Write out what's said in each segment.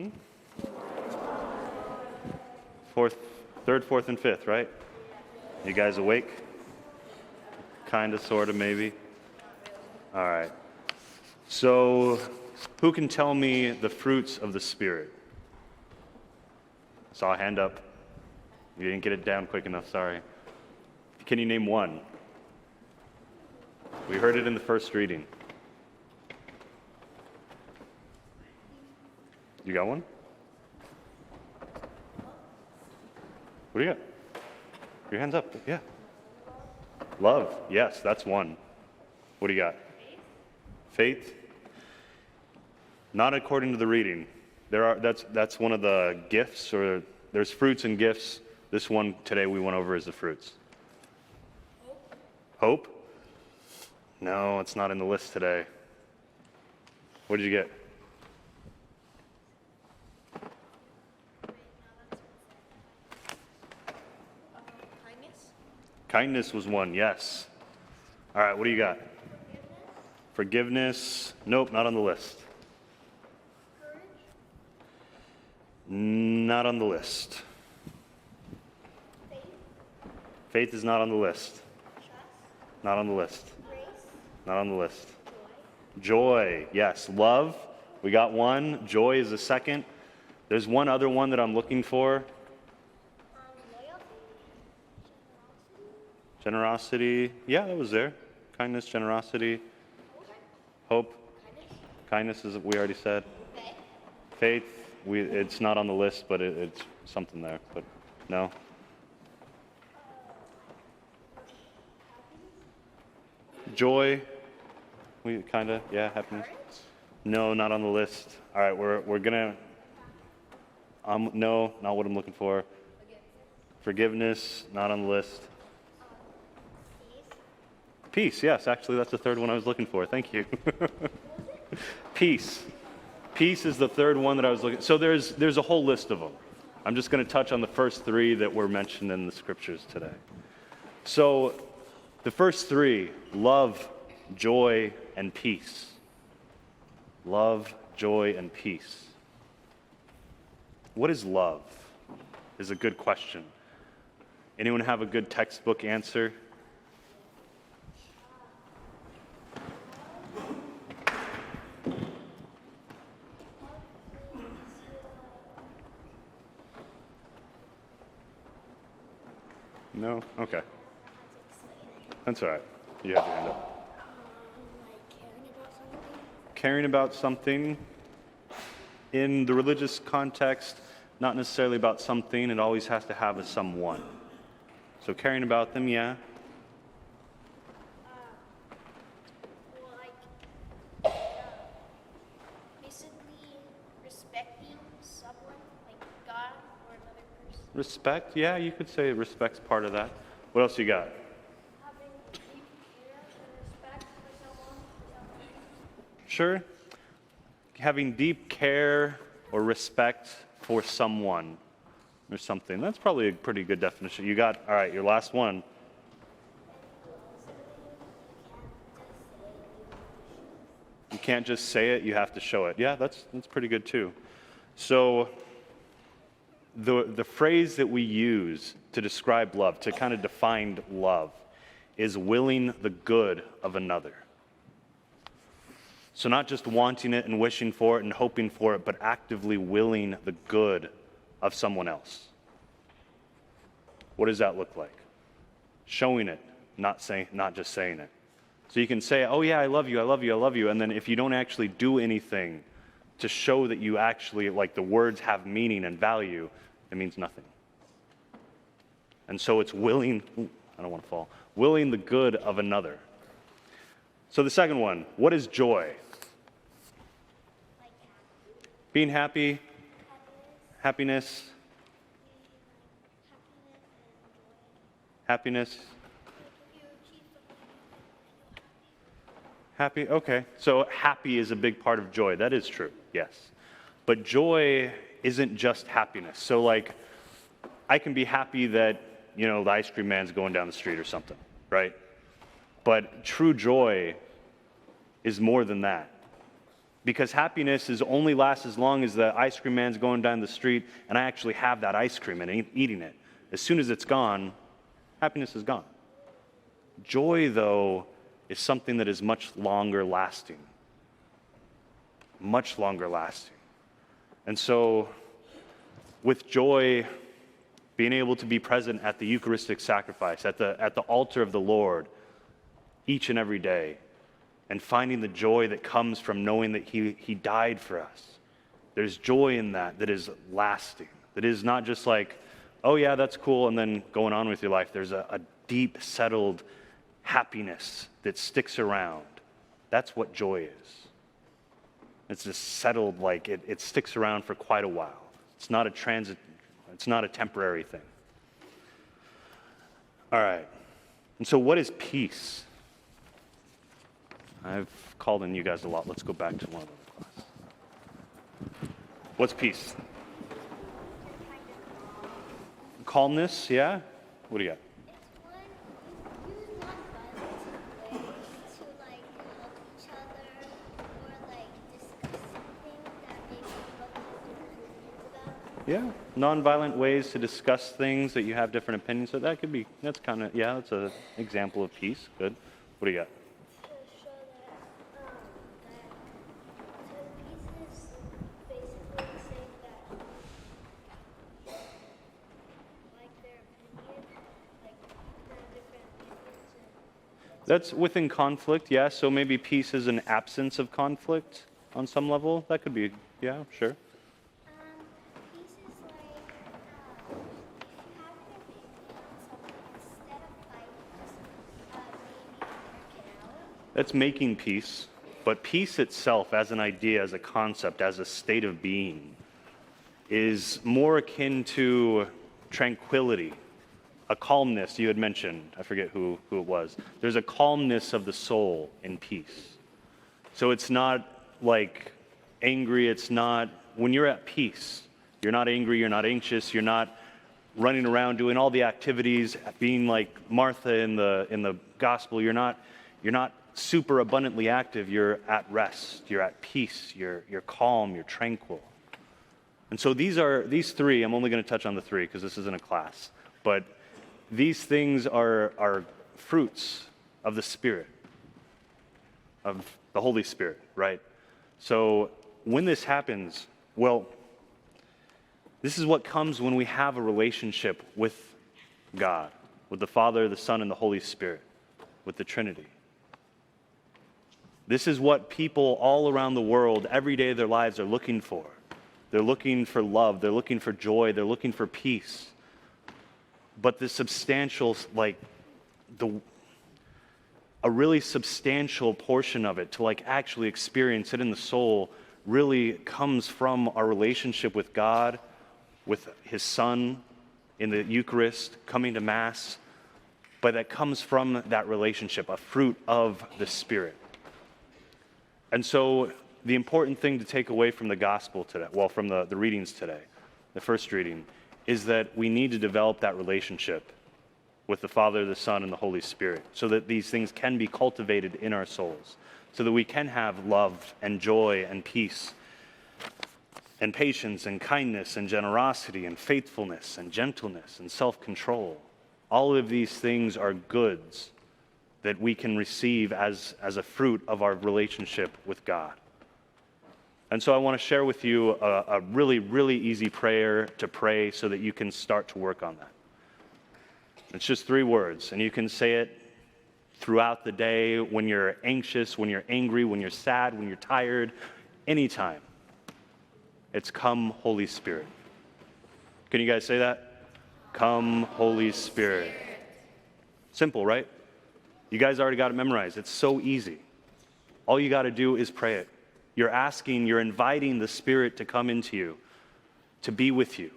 one. Fourth, third, fourth, and fifth, right? You guys awake? Kind of, sort of, maybe. All right. So, who can tell me the fruits of the Spirit? Saw a hand up. You didn't get it down quick enough, sorry. Can you name one? We heard it in the first reading. You got one? What do you got? Your hand's up. Yeah. Love. Yes, that's one. What do you got? Faith. Not according to the reading. That's one of the gifts, or there's fruits and gifts. This one today we went over is the fruits. Hope? No, it's not in the list today. What did you get? Kindness was one, yes. All right, what do you got? Forgiveness? Nope, not on the list. Courage? Not on the list. Faith? Faith is not on the list. Trust? Not on the list. Grace? Not on the list. Joy? Joy, yes. Love, we got one. Joy is the second. There's one other one that I'm looking for. Loyalty? Generosity, yeah, that was there. Kindness, generosity, hope. Kindness is we already said. Faith? Faith, it's not on the list, but it's something there. But no. Joy, we kind of, yeah, happiness. Courage? No, not on the list. All right, we're gonna. No, not what I'm looking for. Forgiveness, not on the list. Peace? Peace, yes, actually, that's the third one I was looking for. Thank you. Peace. Peace is the third one that I was looking. So there's a whole list of them. I'm just going to touch on the first three that were mentioned in the scriptures today. So the first three: love, joy, and peace. Love, joy, and peace. What is love? Is a good question. Anyone have a good textbook answer? No? Okay. That's all right. You have your hand up. Caring about something in the religious context, not necessarily about something, it always has to have a someone. So caring about them, yeah. Basically respecting someone, like God or another person. Respect, yeah, you could say respect's part of that. What else you got? Having deep care and respect for someone. Sure. Having deep care or respect for someone or something. That's probably a pretty good definition. You got, all right, your last one. You can't just say it, you have to show it. Yeah, that's pretty good too. So the phrase that we use to describe love, to kind of define love, is willing the good of another. So not just wanting it and wishing for it and hoping for it, but actively willing the good of someone else. What does that look like? Showing it, not just saying it. So you can say, oh yeah, I love you, I love you, I love you, and then if you don't actually do anything to show that you actually, like the words have meaning and value, it means nothing. And so it's willing, I don't want to fall, willing the good of another. So the second one, what is joy? Like Being happy, happiness, happiness, happy, okay. So happy is a big part of joy. That is true, yes. But joy isn't just happiness. So like, I can be happy that, the ice cream man's going down the street or something, right? But true joy is more than that. Because happiness is only lasts as long as the ice cream man's going down the street and I actually have that ice cream and eating it. As soon as it's gone, happiness is gone. Joy, though, is something that is much longer lasting. Much longer lasting. And so, with joy, being able to be present at the Eucharistic sacrifice, at the altar of the Lord, each and every day, and finding the joy that comes from knowing that He died for us. There's joy in that is lasting. That is not just like, oh yeah, that's cool, and then going on with your life. There's a deep, settled happiness that sticks around. That's what joy is. It's just settled, like it sticks around for quite a while. It's not a temporary thing. All right. And so what is peace? I've called in you guys a lot. Let's go back to one of them class. What's peace? Calmness, yeah? What do you got? Yeah, nonviolent ways to discuss things that you have different opinions. So that's an example of peace. Good. What do you got? To show that peace is basically saying that, like their opinion, like different opinions. That's within conflict, yeah. So maybe peace is an absence of conflict on some level. That could be, yeah, sure. Peace is like if you have an opinion on something, instead of fighting, just maybe work it out. That's making peace. But peace itself, as an idea, as a concept, as a state of being, is more akin to tranquility, a calmness you had mentioned. I forget who it was. There's a calmness of the soul in peace. So it's not like angry. It's not, when you're at peace, you're not angry, you're not anxious, you're not running around doing all the activities, being like Martha in the gospel. You're not super abundantly active. You're at rest, you're at peace, you're calm, you're tranquil. And so these three, I'm only going to touch on the three because this isn't a class, but these things are fruits of the Spirit, of the Holy Spirit, right? So when this happens, well, this is what comes when we have a relationship with God, with the Father, the Son, and the Holy Spirit, with the Trinity. This is what people all around the world, every day of their lives, are looking for. They're looking for love. They're looking for joy. They're looking for peace. But the substantial, a really substantial portion of it, to actually experience it in the soul, really comes from our relationship with God, with His Son, in the Eucharist, coming to Mass. But that comes from that relationship, a fruit of the Spirit. And so the important thing to take away from the gospel today, from the readings today, the first reading, is that we need to develop that relationship with the Father, the Son, and the Holy Spirit so that these things can be cultivated in our souls, so that we can have love and joy and peace and patience and kindness and generosity and faithfulness and gentleness and self-control. All of these things are goods that we can receive as a fruit of our relationship with God. And so I want to share with you a really, really easy prayer to pray so that you can start to work on that. It's just 3 words, and you can say it throughout the day when you're anxious, when you're angry, when you're sad, when you're tired, anytime. It's come, Holy Spirit. Can you guys say that? Come, Holy Spirit. Simple, right? You guys already got it memorized. It's so easy. All you got to do is pray it. You're inviting the Spirit to come into you, to be with you,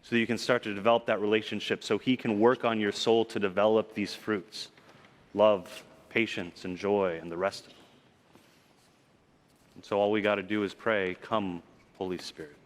so that you can start to develop that relationship, so He can work on your soul to develop these fruits: love, patience, and joy, and the rest of them. And so all we got to do is pray, come, Holy Spirit.